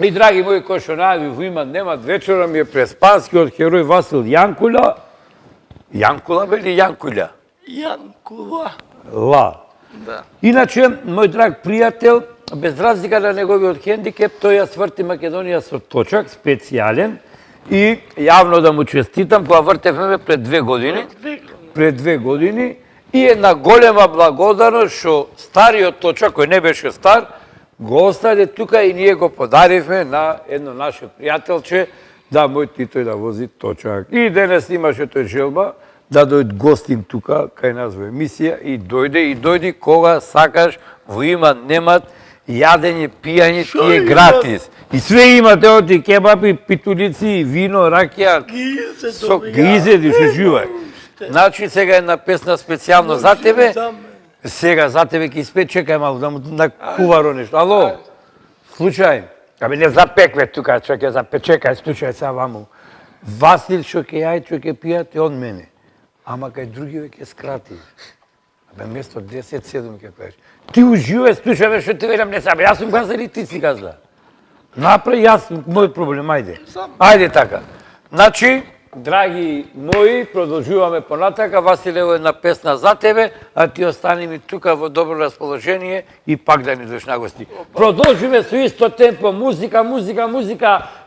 И, драги мои кошонави, во има немат, вечера ми е преспански од херој Васил Јанкула. Јанкула бе или Јанкуља? Јанкула. Ла. Да. Иначе, мој драг пријател, без разлика на неговиот хендикеп, тој ја сврти Македонија со точак, специјален, и јавно да му честитам, кога вртевме пред 2 години, и една голема благодарност што стариот точак, кој не беше стар, го остави тука и ние го подаривме на едно наше пријателче, да мој Титој да вози точак. И денес имаше тој желба да дојд гостин тука, кај нас во емисија, и дојди кога сакаш, во има немат, јадење, пијање, ти е гратис. И све имате оти кебапи, питулици, вино, ракија, со гизеди, што жувај. Значи, сега една песна специјално за тебе. Сега за тебе ќе испе, чекај малку, да му накуваро нешто. Ало, случај. Абе не запекве тука, чекај, чекај, случај са ваму. Васил што ќе јај, што ќе пијат, е од мене. Ама кај другиве ќе скрати. Абе место 10-7 ќе кажеш. Ти уживај, слушај, бе, што ти велам, не сабе, јас сум казал или ти си казал? Направи, јас, мој проблем, ајде. Ајде така. Значи, драги мои, продолжуваме понатака. Василе, ево една песна за тебе, а ти остани ми тука во добро расположение и пак да ни дојш на гости. Продолжиме со исто темпо, музика,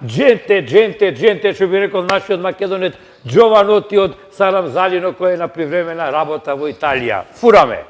дженте, што би рекол нашиот македонец Джованоти од Сарам Залино, кој е на привремена работа во Италија. Фураме!